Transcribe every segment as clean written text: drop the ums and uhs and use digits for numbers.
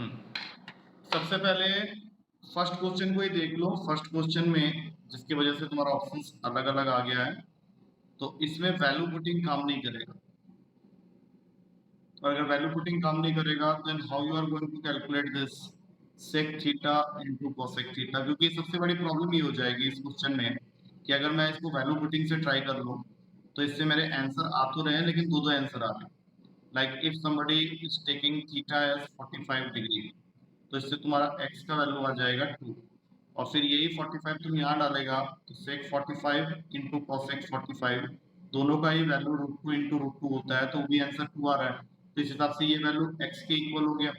सबसे पहले first question को ही देख लो। फर्स्ट क्वेश्चन में जिसकी वजह से तुम्हारा ऑप्शंस अलग अलग आ गया है, तो इसमें वैल्यू पुटिंग काम नहीं करेगा। और अगर वैल्यू पुटिंग काम नहीं करेगा then how you are going to calculate this sec theta into cosec theta, क्योंकि सबसे बड़ी प्रॉब्लम ये हो जाएगी इस क्वेश्चन में कि अगर मैं इसको वैल्यू पुटिंग से ट्राई कर लूं तो इससे मेरे आंसर आ तो रहे हैं लेकिन दो आंसर आ रहे हैं। Like if somebody is taking theta as 45 degree, तो इससे तुम्हारा x का वैल्यू आ जाएगा 2, और फिर यही 45 तुम यहाँ डालेगा तो सेक 45 इंटू कॉसेक 45, दोनों का ही वैल्यू √2 इंटू √2 होता है, तो भी आंसर 2 आ रहा है। तो इस हिसाब से ये वैल्यू x के इक्वल हो गया।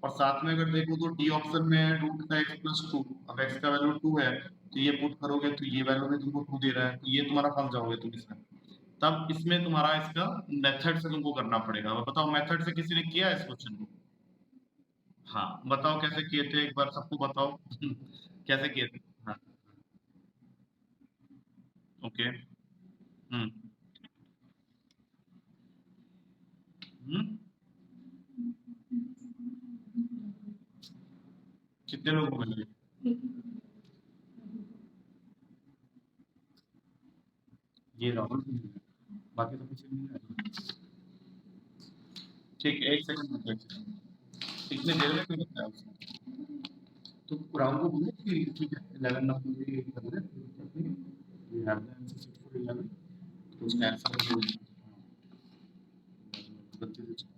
और साथ में अगर देखो तो डी ऑप्शन में है रूट का x प्लस 2, अब x का वैल्यू 2 है तो ये पुट करोगे तो ये वैल्यू भी तुमको 2 दे रहा है, तो ये तुम्हारा फंस जाओगे तुम इसमें। तब इसमें तुम्हारा इसका मेथड से तुमको करना पड़ेगा। बताओ मेथड से किसी ने किया है इस क्वेश्चन को? हाँ बताओ कैसे किए थे, एक बार सबको बताओ कैसे किए थे। हाँ ओके। हम्म हम्म कितने लोग मिले? ये राहुल, बाकी तो किसी नहीं है। ठीक है, एक सेकंड रुको, एक सेकंड। इतने देर में क्यों बताया उसने? तो राहुल को बोलो कि ठीक है 11 नंबर भी कर ले, we have the answer 6 for 11, तो उसका आंसर गलती से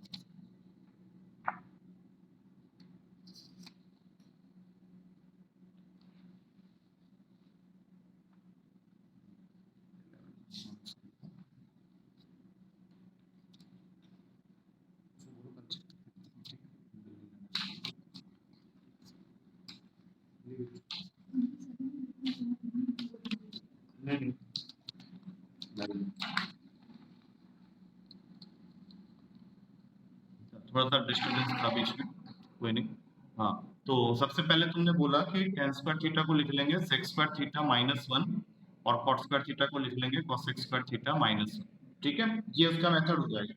नहीं थोड़ा सा डिस्टर्बेंस था बीच में, कोई नहीं। हाँ, तो सबसे पहले तुमने बोला कि tan स्क्वायर थीटा को लिख लेंगे sec स्क्वायर थीटा -1 और cot स्क्वायर थीटा को लिख लेंगे cosec स्क्वायर थीटा -1। ठीक है, ये उसका मेथड हो जाएगा।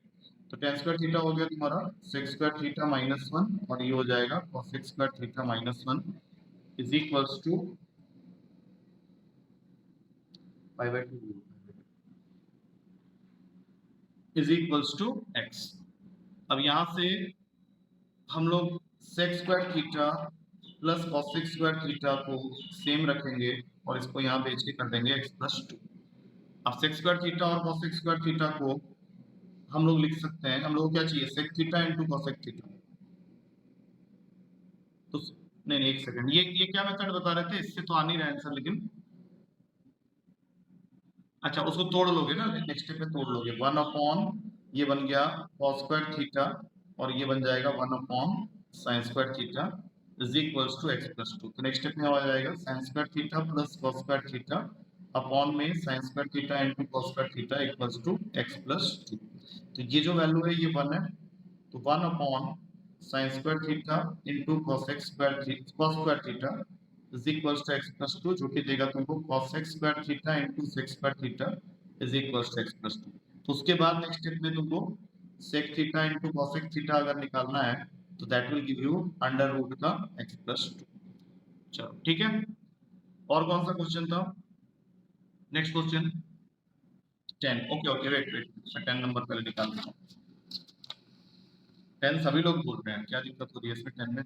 तो tan स्क्वायर थीटा हो गया तुम्हारा sec स्क्वायर थीटा -1 और ये हो जाएगा cosec square theta -1 is equals to pi by 2 is equals to x। अब यहाँ से हम लोग sec square theta plus cosec square theta को सेम रखेंगे और इसको यहाँ भेज के कर देंगे x प्लस 2। अब sec स्क्वायर थीटा और cosec स्क्वायर थीटा को हम लोग लिख सकते हैं, हम लोग को क्या चाहिए sec theta into cosec theta. तो नहीं नहीं एक सेकंड, ये क्या मेथड बता रहे थे, इससे तो आ नहीं रहा आंसर लेकिन। अच्छा उसको तोड़ लोगे ना, नेक्स्ट स्टेप में तोड़ लोगे, 1 अपॉन ये बन गया cos स्क्वायर थीटा और ये बन जाएगा 1 upon sin square theta is equals to x plus 2। तो नेक्स्ट स्टेप में आ जाएगा sin square theta plus cos square theta upon में sin square theta into cos square theta equals to x plus 2। तो ये जो वैल्यू है ये 1 है, तो 1 upon sin square theta into cos square theta is equals to x plus 2, जो कि देगा तुमको cos x square theta into sec square theta is equals to x plus 2। तो उसके बाद नेक्स्ट स्टेप में तुमको sec theta into cosec theta अगर निकालना है तो that will give you under root का x प्लस 2। चलो ठीक है, और कौन सा क्वेश्चन था? Next question 10। Okay okay wait wait, मैं 10 नंबर पहले निकालता हूँ। 10 सभी लोग बोल रहे हैं, क्या दिक्कत हो रही है इसमें 10 में?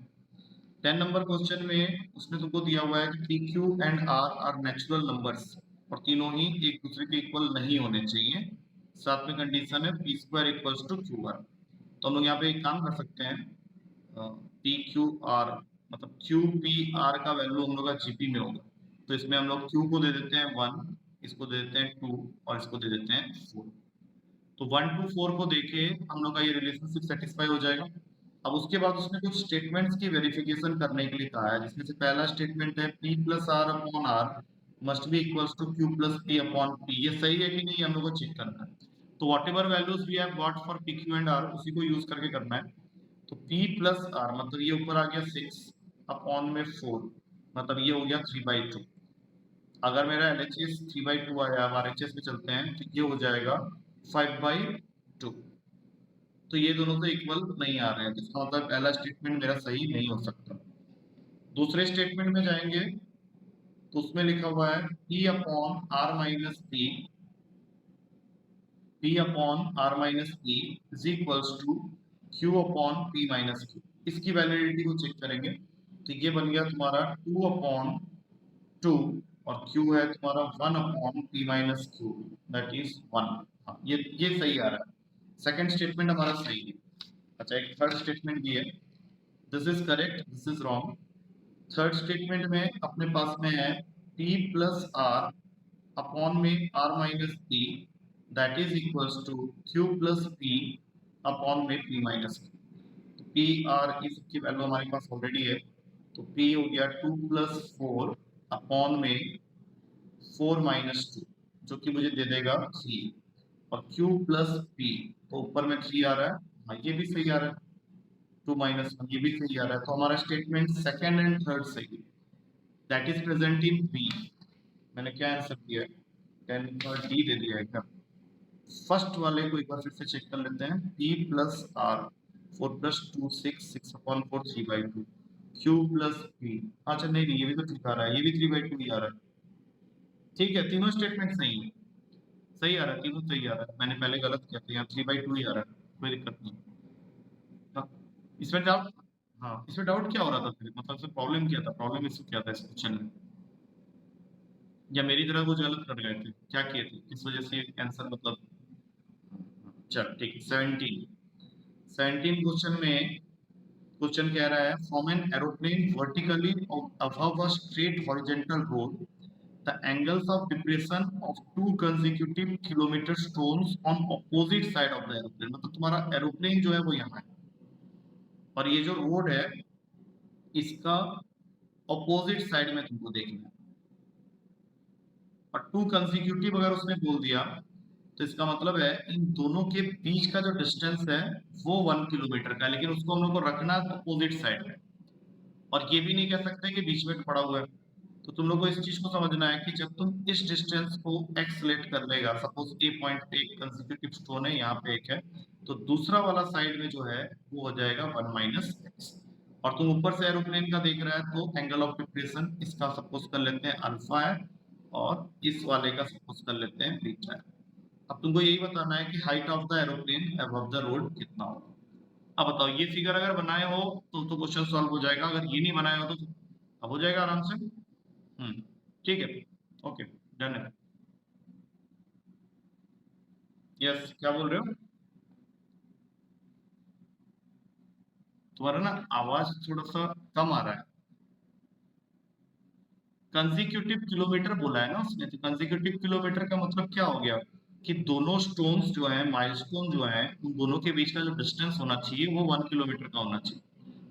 10 नंबर क्वेश्चन में उसने तुमको दिया हुआ है कि P Q and R are natural numbers और तीनों ही एक दूसरे के इक्वल नहीं होने चाहिए। साथ में कंडीशन है P square equals to Q R. तो हम लोग यहाँ पे एक काम कर सकते हैं, पी क्यू आर मतलब क्यू पी आर का वैल्यू हम लोग का जीपी में होगा, तो इसमें हम लोग क्यू को दे देते हैं 1, इसको दे देते हैं 2 और इसको दे देते हैं 4। तो 1 to 4 को देके हम लोग का ये रिलेशनशिप सेटिस्फाई हो जाएगा। अब उसके बाद उसने कुछ स्टेटमेंट्स की वेरिफिकेशन करने के लिए कहा है, जिसमें से पहला स्टेटमेंट है p plus R upon R must be equals to q plus p upon p। ये सही है कि नहीं हम लोग को चेक करना है। तो whatever values we have got for p q and r उसी को यूज करके करना है। तो p प्लस आर मतलब ये ऊपर आ गया 6 अपॉन में 4, मतलब ये हो गया 3/2। अगर मेरा LHS 3/2 आया, अब RHS में चलते हैं तो ये हो जाएगा 5/2। तो ये दोनों तो इक्वल नहीं आ रहे हैं, तो इसका मतलब पहला स्टेटमेंट मेरा सही नहीं हो सकता। दूसरे स्टेटमेंट में जाएंगे तो उसमें लिखा हुआ है P upon R minus P, P upon R minus P is equals to Q upon P minus Q। इसकी वैलिडिटी को चेक करेंगे तो ये बन गया तुम्हारा 2 अपॉन 2 और Q है तुम्हारा 1 upon P minus Q that is 1। हाँ, ये सही आ रहा है, सेकंड स्टेटमेंट हमारा सही है। अच्छा, एक थर्ड स्टेटमेंट भी है, this is correct, this is wrong. Third statement में अपने पास में है P प्लस आर अपॉन में R minus P that is equals to Q plus P upon में P minus Q. P R इस की वैल्यू हमारे पास ऑलरेडी है, तो P हो गया 2 प्लस 4 अपॉन में 4 माइनस 2 जो कि मुझे दे देगा 3, और Q प्लस P तो ऊपर में 3 आ रहा है, हाँ ये भी सही आ रहा है, 2 माइनस 1 ये भी सही आ रहा है, तो हमारा स्टेटमेंट सेकंड एंड थर्ड सही है, that is present in B. मैंने क्या आंसर दिया है, 10 का डी दे दिया है क्या। फर्स्ट वाले को एक बार फिर से चेक कर लेते हैं, P प्लस आर 4 प्लस 2 6 6 अपॉन 4 3/2 Q प्लस P। अच्छा नहीं, ये भी तो ठीक आ रहा है, ये भी 3/2 ही आ रहा है, ठीक है तीनों स्टेटमेंट सही है, सही आ रहा है, तीनों सही आ रहा है। मैंने पहले गलत किया था, यहाँ 3/2 ही आ रहा है, कोई दिक्कत नहीं। हाँ, इसमें डाउट, हाँ इसमें डाउट क्या हो रहा था फिर, मतलब इसमें प्रॉब्लम क्या था, प्रॉब्लम इसमें क्या था इस क्वेश्चन में, या मेरी तरह कुछ गलत कर गए थे, क्या किए थे, किस वजह से आंसर मतलब। चल ठीक है, 17 क्वेश्चन में क्वेश्चन कह रहा है from an aeroplane vertically above a straight horizontal road the angles of depression of to consecutive kilometre stones on opposite side of the aeroplane. मतलब तुम्हारा एरोप्लेन जो है वो यहाँ है और ये जो रोड है इसका ऑपोजिट साइड में तुमको देखना है, और टू कंसेक्यूटिव अगर उसने बोल दिया तो इसका मतलब है इन दोनों के बीच का जो डिस्टेंस है वो 1 किलोमीटर का है, लेकिन उसको हम लोग को रखना अपोजिट साइड में, और ये भी नहीं कह सकते कि बीच में पड़ा हुआ है। तो तुम लोग को इस चीज को समझना है कि जब तुम इस डिस्टेंस को x सेलेक्ट कर लेगा, सपोज ए पॉइंट पे एक कंसेक्यूटिव स्टोन है, यहाँ पे एक है, तो दूसरा वाला साइड में जो है वो हो जाएगा 1 माइनस एक्स। और तुम ऊपर से एरोप्लेन का देख रहा है तो एंगल ऑफ डिप्रेशन इसका सपोज कर लेते हैं अल्फा है, और इस वाले का सपोज कर लेते हैं बीटा है। अब तुमको यही बताना है कि height of the aeroplane above the road कितना होगा। अब बताओ ये फिगर अगर बनाए हो तो क्वेश्चन सॉल्व हो जाएगा, अगर ये नहीं बनाए हो तो अब हो जाएगा आराम से। ठीक है, ओके, डन है। यस, क्या बोल रहे हो, तुम्हारा ना आवाज थोड़ा सा कम आ रहा है। कंसेक्यूटिव किलोमीटर बोला है ना उसने, तो कंसेक्यूटिव किलोमीटर का मतलब क्या हो गया कि दोनों स्टोन्स जो है, माइलस्टोन जो है, उन दोनों के बीच का जो डिस्टेंस होना चाहिए वो 1 किलोमीटर का होना चाहिए।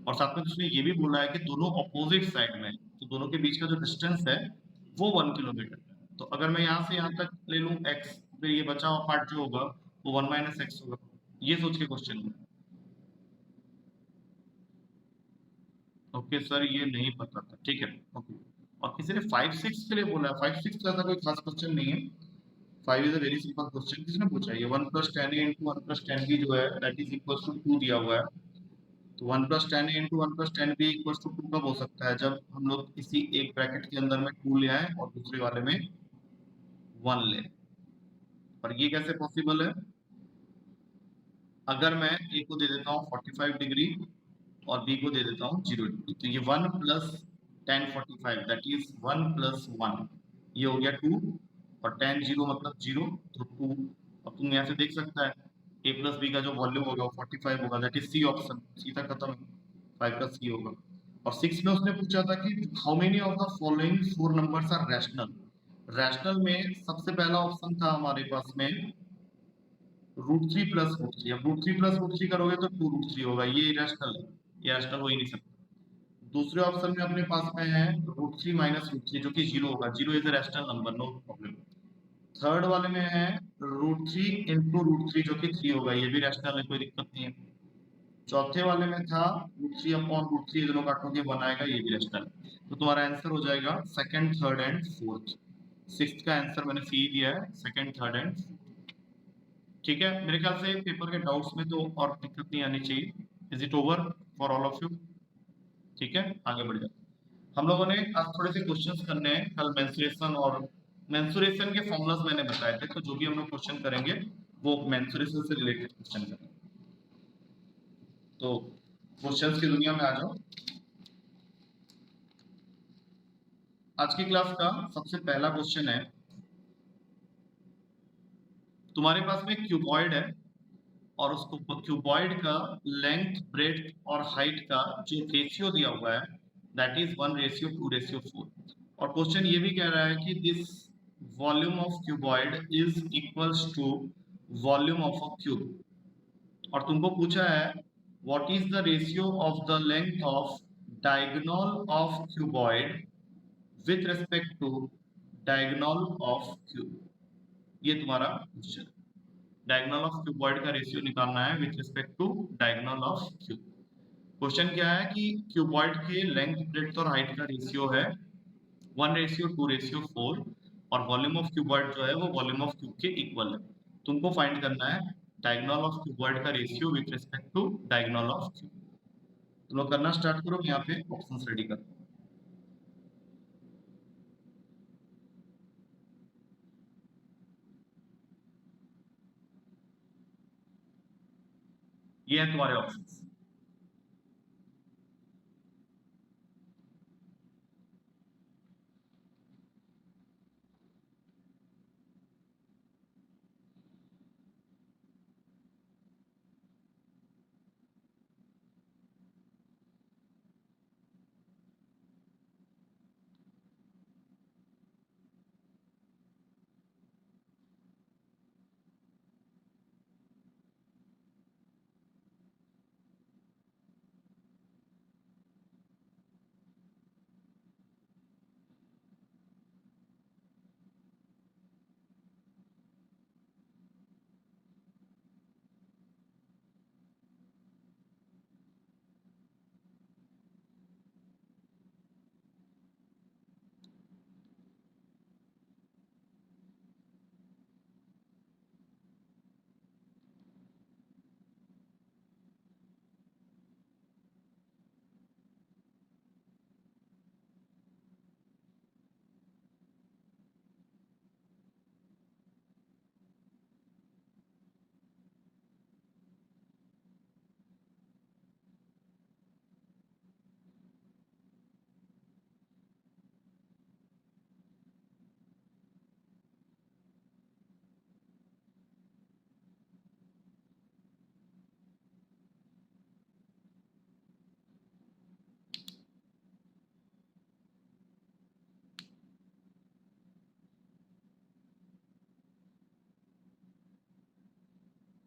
और साथ में उसने ये भी बोला है कि दोनों अपोजिट साइड में, तो दोनों के बीच का जो डिस्टेंस है वो 1 किलोमीटर है। तो अगर मैं यहाँ से यहाँ तक ले लूँ एक्स, फिर ये बचा हुआ पार्ट जो होगा वो 1 माइनस एक्स होगा, ये सोच के क्वेश्चन में। ओके सर, ये नहीं पता था, ठीक है, ओके। और किसी ने 5 6 के लिए बोला है, 5 6 तो ऐसा कोई खास क्वेश्चन नहीं है, 5 is a very simple question. किसने पूछा, ये 1 प्लस 10 इंटू 1 प्लस 10 बी जो है दैट इज इक्वल टू 2 दिया हुआ है, तो 1 plus 10 into 1 plus 10 B equal to 2 कब हो सकता है, जब हम लोग किसी एक ब्रैकेट के अंदर में 2 ले आए और दूसरे वाले में 1 ले। और ये कैसे पॉसिबल है, अगर मैं ए को दे देता हूँ 45 डिग्री और बी को दे देता हूँ 0 डिग्री, तो ये 1 प्लस 10 45 दैट इज 1 प्लस 1, ये हो गया 2, और 10 0 मतलब 0, तो 2। अब तुम यहाँ से देख सकता है ए प्लस बी का जो वॉल्यूम होगा वो 45 होगा, दैट इज सी ऑप्शन, सीधा खत्म, 5 का सी होगा। और 6 में उसने पूछा था कि how many of the following 4 numbers are rational. Rational में सबसे पहला ऑप्शन था हमारे पास में √3 प्लस √3। अब √3 प्लस √3 करोगे तो 2√3 होगा, ये इरेशनल है, ये रैशनल हो ही नहीं सकता। दूसरे ऑप्शन में अपने पास में है √3 माइनस √3 जो कि 0 होगा, 0 is a rational number, no problem. Third वाले में है √3 इंटू √3 जो कि 3 होगा, ये भी रैशनल है, कोई दिक्कत नहीं है। चौथे वाले में था √3 अपॉन √3, दोनों काटोगे 1 आएगा, ये भी रैशनल है। तो तुम्हारा आंसर हो जाएगा second, third and fourth. Sixth का आंसर मैंने सी दिया है, सेकंड, थर्ड एंड। ठीक है, मेरे ख्याल से पेपर के डाउट्स में तो और दिक्कत नहीं आनी चाहिए। Is it over for all of you? ठीक है, आगे बढ़ जाओ। हम लोगों ने आज थोड़े से क्वेश्चंस करने हैं। कल मेंसुरेशन और मेंसुरेशन के फॉर्मूलाज मैंने बताए थे, तो जो भी हम लोग क्वेश्चन करेंगे वो मेंसुरेशन से रिलेटेड क्वेश्चन करेंगे। तो क्वेश्चंस की दुनिया में आ जाओ। आज की क्लास का सबसे पहला क्वेश्चन है, तुम्हारे पास में क्यूबॉइड है और उसको क्यूबॉइड का लेंथ, ब्रेड्थ और हाइट का जो रेशियो दिया हुआ है दैट इज 1:2:4। और क्वेश्चन ये भी कह रहा है कि this volume of cuboid is equals to volume of a cube. और तुमको पूछा है what is the ratio of the length of diagonal of cuboid with respect to diagonal of cube. ये तुम्हारा क्वेश्चन। डायगोनल ऑफ क्यूबॉइड का ratio निकालना है with respect to diagonal of cube. Question क्या है कि क्यूबॉइड के लेंथ, ब्रेड्थ और हाइट का रेशियो है 1:2:4 और वॉल्यूम ऑफ क्यूबॉइड जो है वो वॉल्यूम ऑफ क्यूब के इक्वल है। तुमको फाइंड करना है डायगोनल ऑफ क्यूबॉइड का ratio with respect to diagonal of cube. तुम लोग करना स्टार्ट करो, यहाँ पे ऑप्शंस रेडी करो। ये है तुम्हारे ऑप्शंस।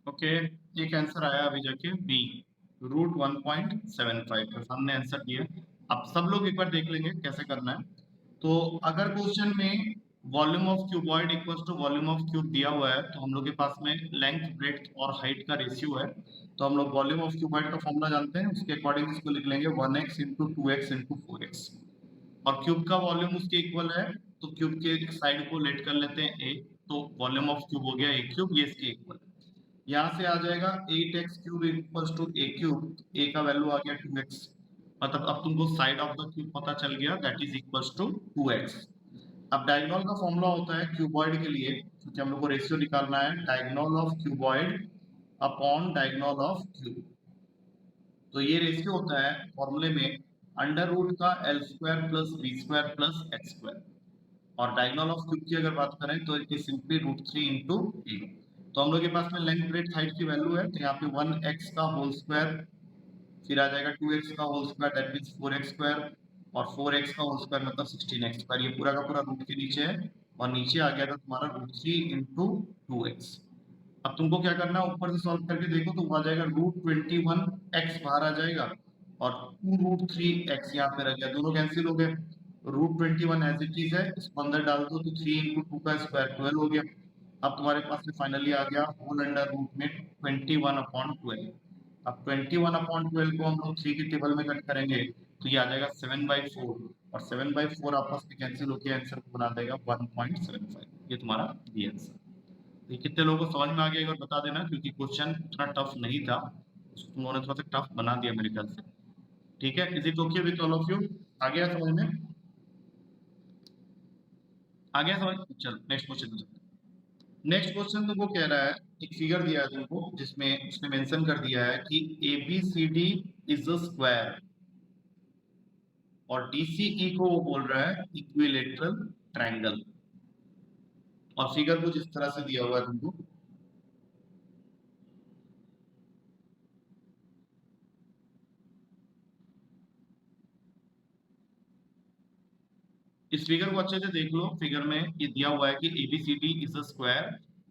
ओके, एक आंसर आया अभी जाके बी, √1.75 तो हमने आंसर दिया। अब सब लोग एक बार देख लेंगे कैसे करना है। तो अगर क्वेश्चन में volume of cuboid equals to volume of cube दिया हुआ है तो हम लोग के पास में लेंथ, ब्रेड्थ और हाइट का रेशियो है। तो हम लोग वॉल्यूम ऑफ क्यूबॉइड का फॉर्मूला जानते हैं, उसके अकॉर्डिंग इसको लिख लेंगे 1x into 2x into 4x। और क्यूब का वॉल्यूम उसके इक्वल है, तो क्यूब के एक साइड को लेट कर लेते हैं a, तो वॉल्यूम ऑफ क्यूब हो गया a क्यूब, ये इसके इक्वल है। यहाँ से आ जाएगा 8x cube equals to a cube, a का वैल्यू आ गया 2x, मतलब अब तुमको साइड ऑफ द क्यूब पता चल गया that is equals to 2x। अब डायगोनल का फॉर्मूला होता है क्यूबॉइड के लिए, क्योंकि हम लोग को रेशियो निकालना है diagonal of cuboid upon diagonal of cube. तो ये रेशियो होता है फॉर्मूले में अंडर रूट का l² plus b² plus x²। और डायगोनल ऑफ क्यूब की अगर बात करें तो it is simply √3 into a। तो हम लोग के पास में लेंथ, ब्रेड्थ, हाइट की वैल्यू है, तो यहाँ पे 1x का होल स्क्वायर, फिर आ जाएगा 2x का whole square that means 4x square, और 4x का होल स्क्वायर मतलब 16x स्क्वायर। ये पूरा का पूरा रूट के नीचे है और नीचे आ गया था तुम्हारा √3 इंटू 2x। अब तुमको क्या करना है, ऊपर से सॉल्व करके देखो तो आ जाएगा √21x बाहर आ जाएगा और 2√3x यहाँ पे रह गया, दोनों कैंसिल हो गए। √21 एज इट इज है, इसको अंदर डाल दो तो 3 इंटू 2 का स्क्वायर 12 हो गया। अब तुम्हारे पास में फाइनली आ गया होल अंडर रूट में 21/12। अब 21/12 को हम लोग 3 के टेबल में कट करेंगे तो ये आ जाएगा 7/4, और 7/4 आपस में कैंसिल होकर आंसर को बना देगा 1.75। ये तुम्हारा बी आंसर। तो कितने लोगों को समझ में आ गया एक बार बता देना, क्योंकि क्वेश्चन इतना टफ नहीं था, उन्होंने थोड़ा सा टफ बना दिया मेरे ख्याल से। ठीक है, is it okay with all of you? आ गया समझ में? आ गया समझ? चल नेक्स्ट क्वेश्चन। नेक्स्ट क्वेश्चन तुमको कह रहा है, एक फिगर दिया है तुमको जिसमें उसने मेंशन कर दिया है कि ABCD इज अ स्क्वायर, और DCE को वो बोल रहा है इक्विलेटरल ट्रायंगल, और फिगर कुछ इस तरह से दिया हुआ है तुमको। इस फिगर को अच्छे से देख लो, फिगर में ये दिया हुआ है कि ABCD is a square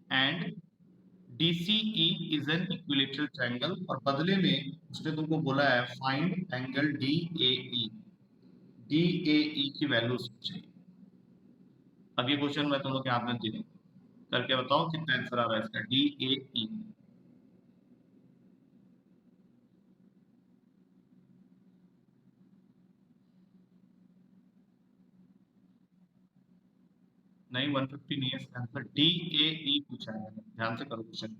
and DCE is an equilateral triangle, और बदले में उसने तुमको बोला है फाइंड एंगल DAE। DAE की वैल्यू चाहिए। अब ये क्वेश्चन मैं तुम लोग के हाथ में दे दूं, करके बताओ कितना आंसर आ रहा है इसका। DAE नहीं, 150 नहीं है इसका आंसर, DAE पूछा है, ध्यान से करो क्वेश्चन।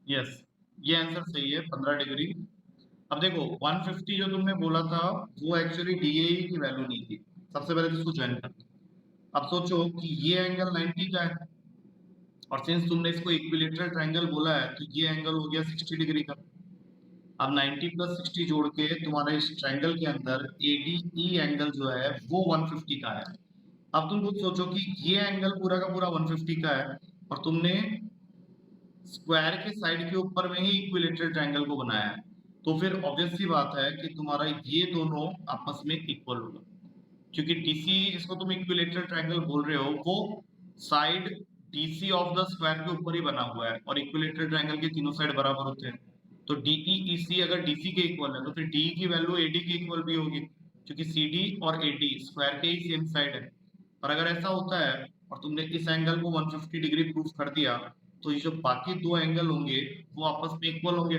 यस, ये आंसर सही है, 15 डिग्री। अब देखो 150 जो तुमने बोला था, वो एक्चुअली DAE की वैल्यू नहीं थी। सबसे पहले तो इसको ज्वाइन कर। अब सोचो कि ये एंगल 90 का है, और सिंस तुमने इसको इक्विलेटरल ट्रायंगल बोला है, तो ये एंगल हो गया 60 डिग्री का। अब 90 प्लस 60 जोड़ के तुम्हारे इस ट्रायंगल के अंदर ADE एंगल जो है वो 150 का है। अब तुम खुद सोचो कि ये एंगल पूरा का पूरा 150 का है, और तुमने स्क्वायर के साइड के ऊपर में ही इक्विलेटरल ट्रायंगल को बनाया है, तो फिर ऑब्वियस सी बात है कि तुम्हारा ये दोनों आपस में इक्वल होगा, क्योंकि DC जिसको तुम इक्विलेटरल ट्रायंगल बोल रहे हो वो side DC of the square के ऊपर ही बना हुआ है, और इक्विलेटरल ट्रायंगल के तीनों साइड बराबर होते हैं। तो DEEC अगर DC के इक्वल है, तो फिर DE की वैल्यू AD के इक्वल भी होगी, क्योंकि CD और AD स्क्वायर के ही सेम साइड है। और अगर ऐसा होता है और तुमने इस एंगल को 150 डिग्री प्रूफ कर दिया, तो ये जो बाकी दो एंगल होंगे वो आपस में इक्वल होंगे,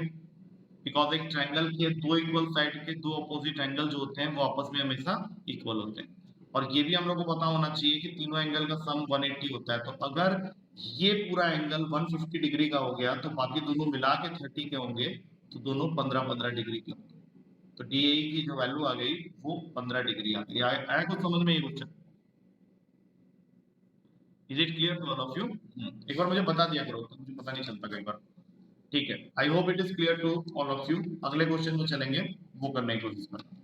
बिकॉज एक ट्रायंगल के दो इक्वल साइड के दो अपोजिट एंगल जो होते हैं वो आपस में हमेशा इक्वल होते हैं। और ये भी हम लोग को पता होना चाहिए कि तीनों एंगल का सम 180 होता है, तो अगर ये पूरा एंगल 150 डिग्री का हो गया, तो बाकी दोनों मिला के 30 के होंगे, तो दोनों 15-15 डिग्री के होंगे। तो DAE की जो वैल्यू आ गई वो 15 डिग्री आ गई। आया कुछ समझ में ये क्वेश्चन? Is it clear to all of you? एक बार मुझे बता दिया करो, तो मुझे पता नहीं चलता कई बार। ठीक है, I hope it is clear to all of you. अगले क्वेश्चन में चलेंगे, वो करने की कोशिश करना।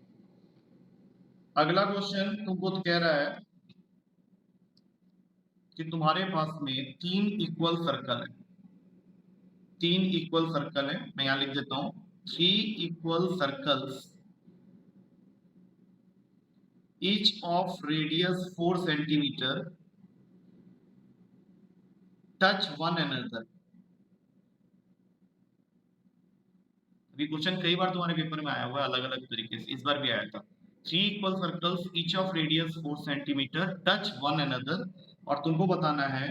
अगला क्वेश्चन तुमको तो कह रहा है कि तुम्हारे पास में तीन इक्वल सर्कल है। तीन इक्वल सर्कल है, मैं यहां लिख देता हूं, 3 equal circles each of radius 4 centimetre touch one another. अभी क्वेश्चन कई बार तुम्हारे पेपर में आया हुआ है अलग अलग तरीके से, इस बार भी आया था। 3 equal circles each of radius 4 centimetre touch one another, और तुमको बताना है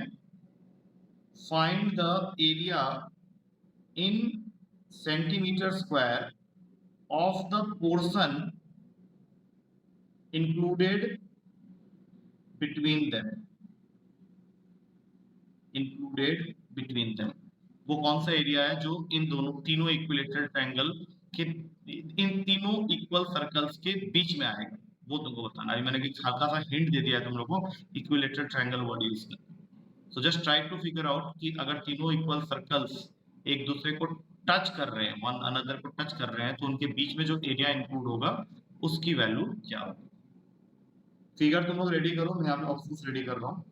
find the area in centimetre square of the portion included between them. Included between them, वो कौन सा एरिया है जो इन दोनों तीनों इक्विलेटरल ट्रायंगल के, इन तीनों इक्वल सर्कल्स के बीच में आएगा, वो तुमको बताना है। अभी मैंने एक हल्का सा हिंट दे दिया है तुम लोगों को इक्विलेटरल ट्रायंगल वर्ड यूज कर। So just try to figure out कि अगर तीनों इक्वल सर्कल्स एक दूसरे को टच कर रहे हैं, वन अनदर को टच कर रहे हैं, तो उनके बीच में जो एरिया इंक्लूड होगा उसकी वैल्यू क्या होगी। फिगर तुम लोग रेडी करो, मैं यहाँ पे ऑप्शंस रेडी कर रहा हूँ।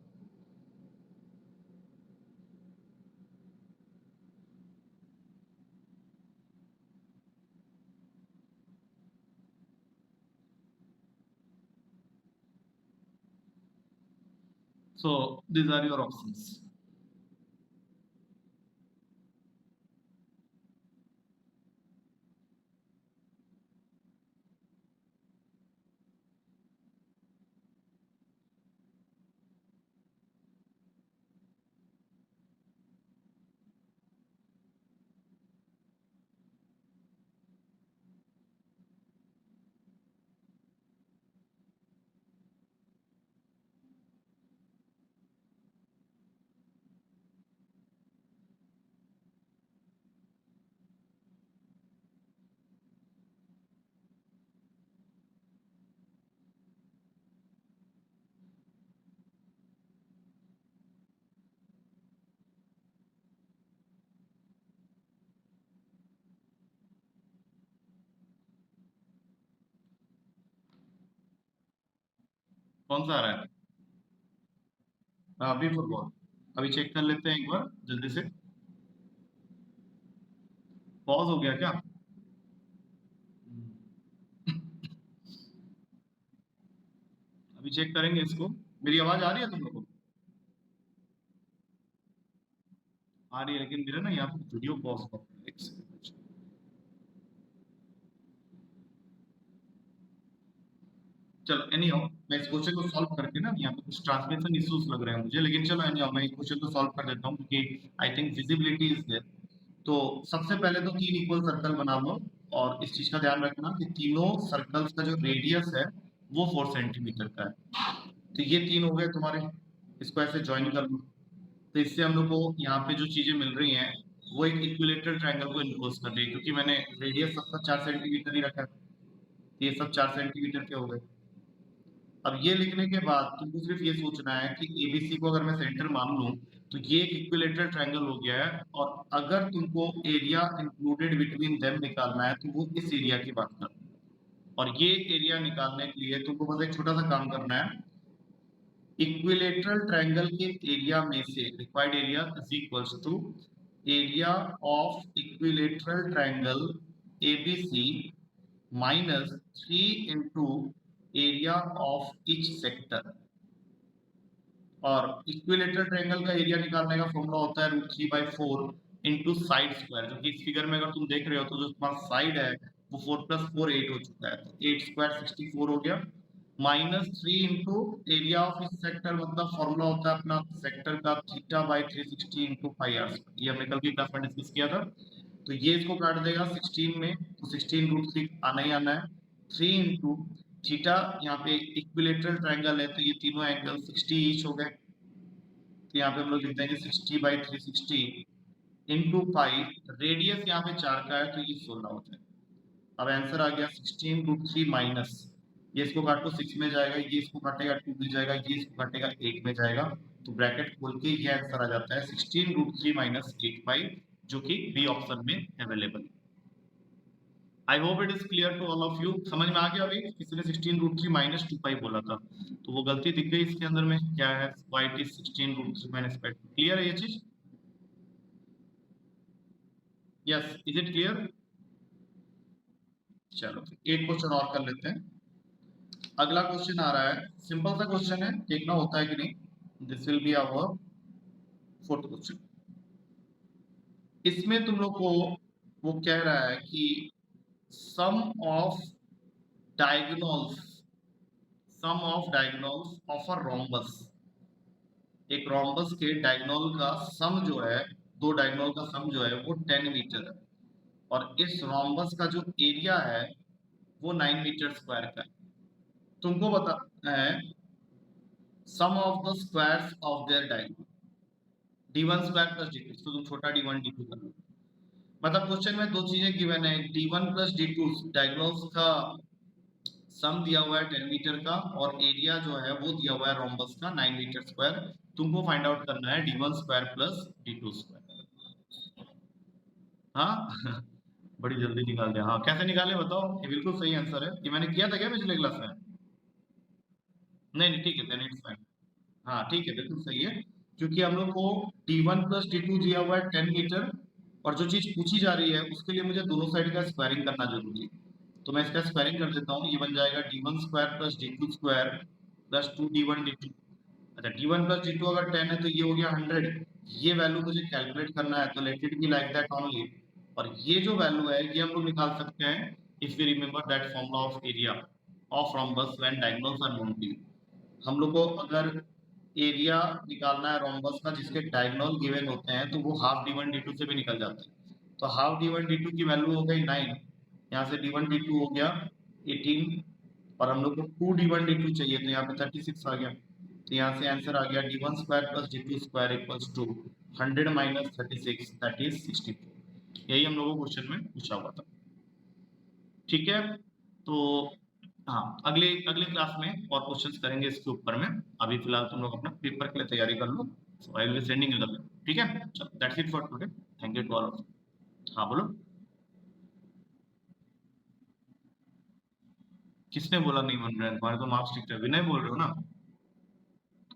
So these are your options. कौन सा आ रहा है? हाँ, अभी फुटबॉल। अभी चेक कर लेते हैं एक बार जल्दी से। पॉज हो गया क्या? अभी चेक करेंगे इसको। मेरी आवाज आ रही है तुम लोग को? आ रही है, लेकिन मेरा ना यहाँ पे वीडियो पॉज हो गया। एक सेकंड। चलो एनीहाउ, मैं इस क्वेश्चन को सॉल्व करके ना, यहाँ पे कुछ ट्रांसलेशन इश्यूज लग रहे हैं मुझे, लेकिन चलो एनीहाउ मैं इस क्वेश्चन को सॉल्व कर देता हूँ क्योंकि I think visibility is there. तो सबसे पहले तो 3 इक्वल सर्कल बना लो, और इस चीज का ध्यान रखना कि तीनों सर्कल्स का जो रेडियस है वो 4 सेंटीमीटर का है। तो ये 3 हो गए तुम्हारे, इसको ऐसे ज्वाइन कर लो। तो इससे हम लोग को यहाँ पे जो चीजें मिल रही हैं वो एक इक्विलेटरल ट्रायंगल को इनक्लोज कर रही है, क्योंकि मैंने रेडियस सबका 4 सेंटीमीटर ही रखा है। तो ये सब 4 सेंटीमीटर के हो गए। अब ये लिखने के बाद तुमको सिर्फ ये सोचना है कि एबीसी को अगर मैं सेंटर मान लूं तो ये एक इक्विलेटरल ट्रायंगल हो गया है, और अगर तुमको एरिया इंक्लूडेड बिटवीन देम निकालना है तो वो इस एरिया की बात करना है। और ये एरिया निकालने के लिए तुमको बस एक छोटा सा काम करना है। इक्विलेटरल ट्रायंगल के एरिया में से required area is equals to area of equilateral triangle ABC minus 3 into area of each sector. और इक्विलेटरल ट्रायंगल का एरिया निकालने का फॉर्मूला होता है √3/4 इंटू साइड स्क्वायर, जो कि इस फिगर में अगर तुम देख रहे हो तो जो तुम्हारा साइड है वो 4 + 4 8 हो चुका है, तो 8 स्क्वायर 64 हो गया। -3 इंटू एरिया ऑफ इस सेक्टर, मतलब फॉर्मूला होता है अपना सेक्टर का θ/360 इंटू πr, ये हमने कल की क्लास में डिस्कस किया था। तो ये इसको काट देगा 16 में, तो 16√3 आना ही आना है। 3 इंटू थीटा, यहाँ पे इक्विलेटरल ट्रायंगल है तो ये तीनों एंगल 60 ईच हो गए, तो यहाँ पे हम लोग लिख देंगे 60/360 इंटू पाई। रेडियस यहाँ पे 4 का है तो ये 16 हो जाएगा। अब आंसर आ गया 16√3 माइनस, ये इसको काटो 6 में जाएगा, ये इसको काटेगा 2 में जाएगा, ये इसको काटेगा 8 में जाएगा। तो ब्रैकेट खोल के ये आंसर आ जाता है 16√3 माइनस 8 जो कि बी ऑप्शन में अवेलेबल है। I hope it is clear to all of you. समझ में आ गया? अभी किसी ने 16√3 माइनस 2 बोला था तो वो गलती दिख गई इसके अंदर में, क्या है y it is 16√3 minus 5। Clear है ये चीज? Yes, is it clear? चलो एक क्वेश्चन और कर लेते हैं। अगला क्वेश्चन आ रहा है, सिंपल सा क्वेश्चन है, देखना होता है कि नहीं। This will be our fourth question. इसमें तुम लोग को वो कह रहा है कि sum of diagonals of a rhombus, एक रोम्बस के डायगोनल का सम जो है, दो डायगोनल का सम जो है वो 10 मीटर है, और इस रोम्बस का जो एरिया है वो 9 मीटर स्क्वायर का है। तुमको बताना है sum of the squares of their diagonal, d1 square plus d2, तो तुम छोटा d1 d2 कर लो। मतलब क्वेश्चन में दो चीजें गिवन है, d1 प्लस d2 डायगोनल्स का सम दिया हुआ है 10 मीटर का, और एरिया जो है वो दिया हुआ है रोम्बस का 9 मीटर स्क्वायर। तुमको फाइंड आउट करना है d1 square plus d2 square. हाँ बड़ी जल्दी निकाल दिया। हाँ, कैसे निकाले बताओ? ये बिल्कुल सही आंसर है, ये मैंने किया था क्या पिछले क्लास में? नहीं नहीं, ठीक है, देन इट्स फाइन। हाँ ठीक है, बिल्कुल सही है, क्योंकि हम लोग को D1 प्लस D2 दिया हुआ है 10 मीटर, और जो चीज पूछी जा रही है उसके लिए मुझे दोनों साइड का स्क्वायरिंग करना जरूरी है। तो मैं इसका स्क्वायरिंग कर देता हूँ, ये बन जाएगा D1 square plus D2 square plus 2D1 D2। अच्छा, D1 प्लस D2 अगर 10 है तो ये हो गया 100। ये वैल्यू मुझे कैलकुलेट करना है, तो let it be like that only. और ये जो वैल्यू है ये हम लोग निकाल सकते हैं if we remember that formula of area of rhombus when diagonals are known to you. हम लोग को अगर एरिया निकालना है रोम्बस का जिसके डायगोनल गिवन होते हैं, तो वो हाफ D1 D2 से भी निकल जाते हैं। तो हाफ D1 D2 की वैल्यू हो गई 9, यहाँ से D1 D2 हो गया 18, और हम लोग को 2D1 D2 चाहिए, तो यहाँ पे 36 आ गया। तो यहाँ से आंसर आ गया D1 square plus D2 square equals to 100 minus 36, that is 64। यही हम लोगों को क्वेश्चन में पूछा हुआ था। ठीक है, तो हाँ, अगले अगले क्लास में और क्वेश्चंस करेंगे इसके ऊपर में। अभी फिलहाल तुम लोग अपना पेपर के लिए तैयारी कर लो। So I will be sending you the mail. ठीक है, चलो, that's it for today. Thank you to all of. हाँ बोलो। किसने बोला नहीं बन रहा है? तुम्हारे तो मार्क्स ठीक ठाक, विनय बोल रहे हो ना?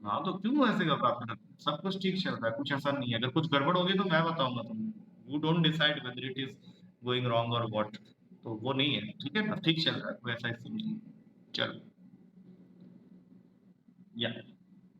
हाँ, तो क्यों ऐसे घबराते हो? सब कुछ ठीक चल रहा है, कुछ ऐसा नहीं है। अगर कुछ गड़बड़ होगी तो मैं बताऊंगा तुमको। You don't decide whether it is going wrong और व्हाट। तो वो नहीं है, ठीक है ना, ठीक चल रहा है, कोई ऐसा सीन नहीं है। चलो, या